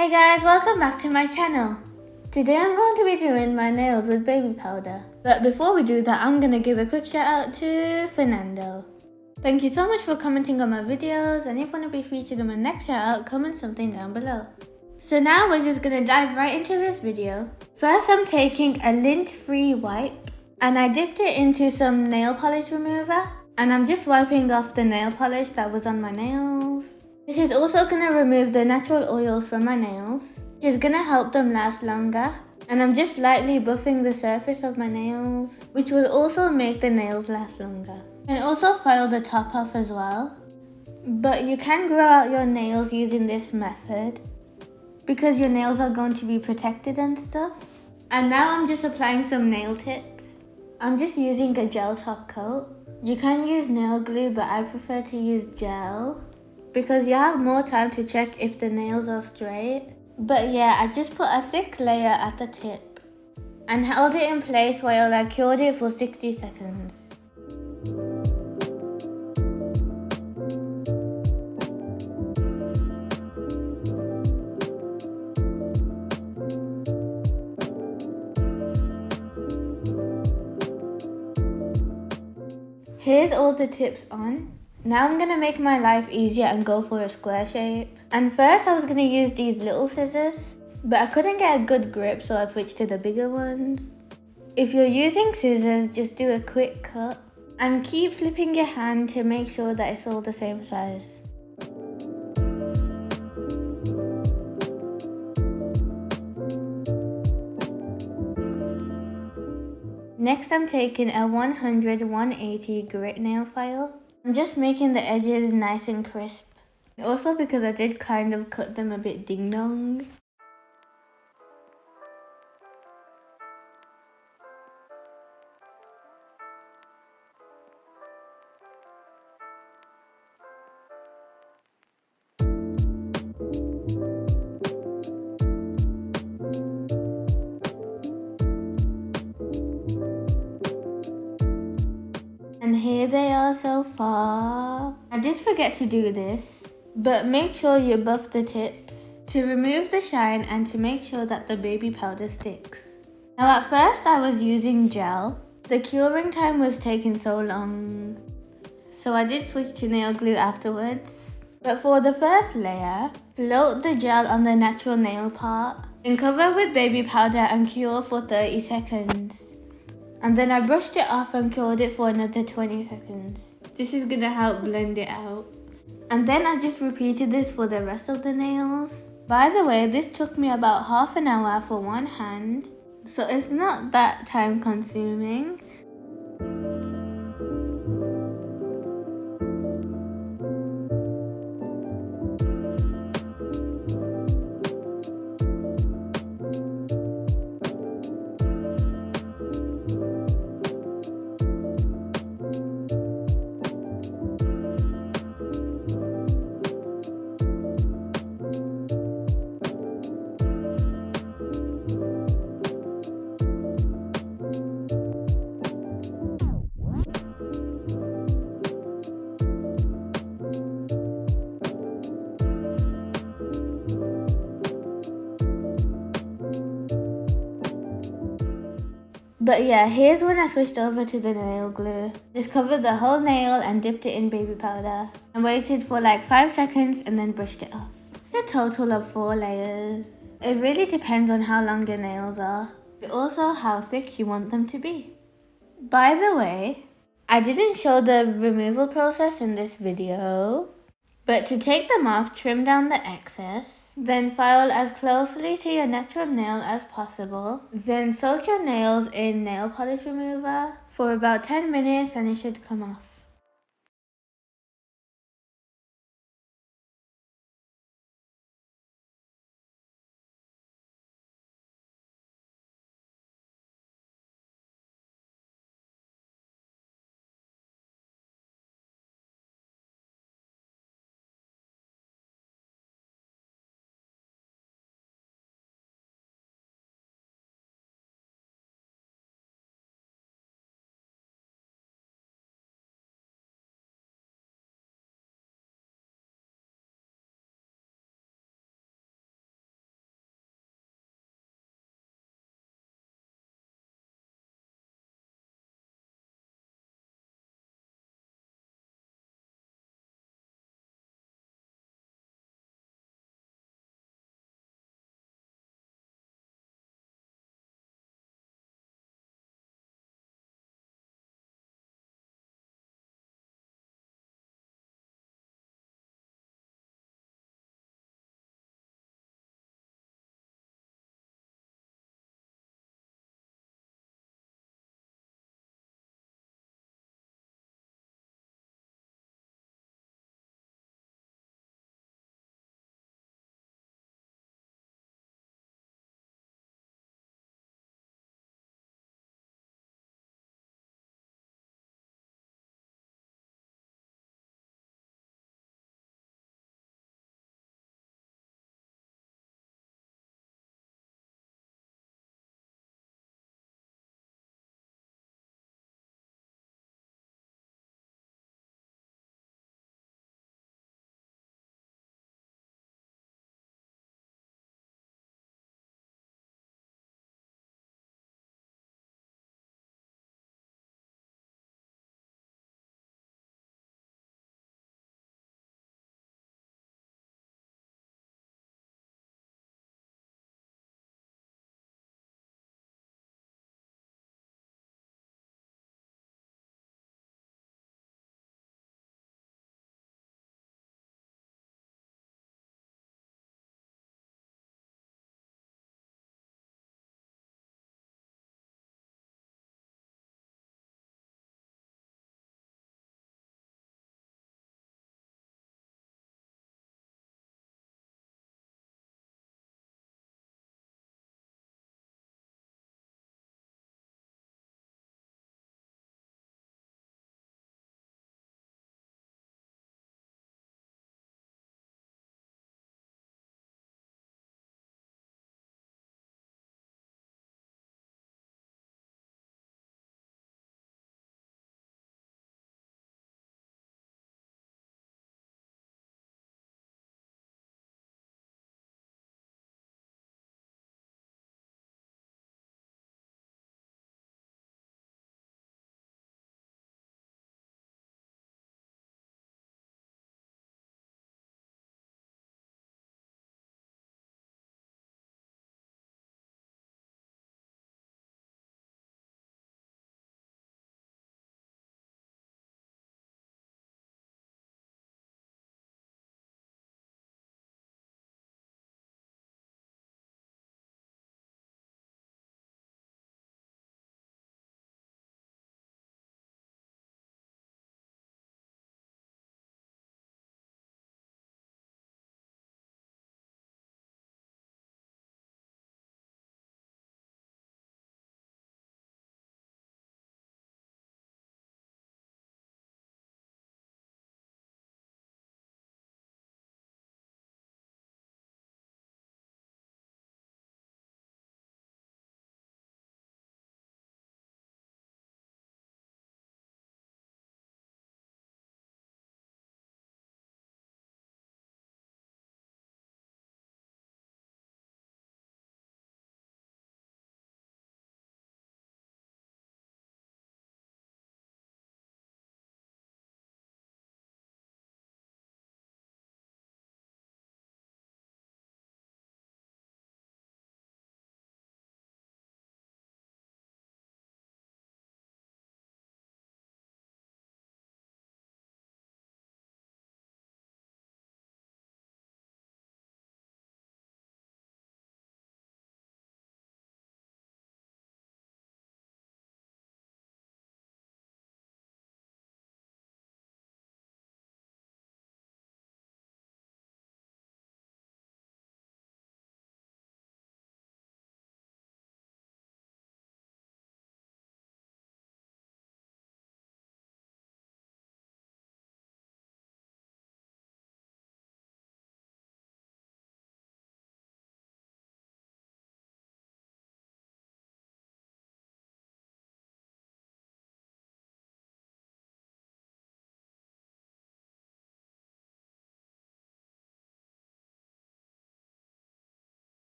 Hey guys, welcome back to my channel. Today I'm going to be doing my nails with baby powder. But before we do that, I'm going to give a quick shout out to Fernando. Thank you so much for commenting on my videos, and if you want to be featured in my next shout out, comment something down below. So now we're just going to dive right into this video. First I'm taking a lint-free wipe and I dipped it into some nail polish remover. And I'm just wiping off the nail polish that was on my nails. This is also going to remove the natural oils from my nails, which is going to help them last longer. And I'm just lightly buffing the surface of my nails, which will also make the nails last longer. And also file the top off as well. But you can grow out your nails using this method because your nails are going to be protected and stuff. And now I'm just applying some nail tips. I'm just using a gel top coat. You can use nail glue, but I prefer to use gel because you have more time to check if the nails are straight. But yeah, I just put a thick layer at the tip and held it in place while I cured it for 60 seconds. Here's all the tips on. Now I'm gonna make my life easier and go for a square shape. And first I was gonna use these little scissors, but I couldn't get a good grip, so I switched to the bigger ones. If you're using scissors, just do a quick cut and keep flipping your hand to make sure that it's all the same size. Next I'm taking a 100-180 grit nail file. I'm just making the edges nice and crisp. Also because I did kind of cut them a bit ding-dong. And here they are so far. I did forget to do this, but make sure you buff the tips to remove the shine and to make sure that the baby powder sticks. Now at first I was using gel. The curing time was taking so long, so I did switch to nail glue afterwards. But for the first layer, float the gel on the natural nail part and cover with baby powder and cure for 30 seconds. And then I brushed it off and cured it for another 20 seconds. This is gonna help blend it out. And then I just repeated this for the rest of the nails. By the way, this took me about half an hour for one hand, so it's not that time consuming. But yeah, here's when I switched over to the nail glue. Just covered the whole nail and dipped it in baby powder and waited for like 5 seconds and then brushed it off. A total of 4 layers. It really depends on how long your nails are, but also how thick you want them to be. By the way, I didn't show the removal process in this video, but to take them off, trim down the excess, then file as closely to your natural nail as possible. Then soak your nails in nail polish remover for about 10 minutes and it should come off.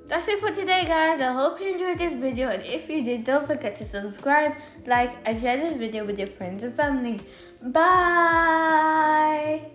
That's it for today, guys. I hope you enjoyed this video, and if you did, don't forget to subscribe, like, and share this video with your friends and family. Bye!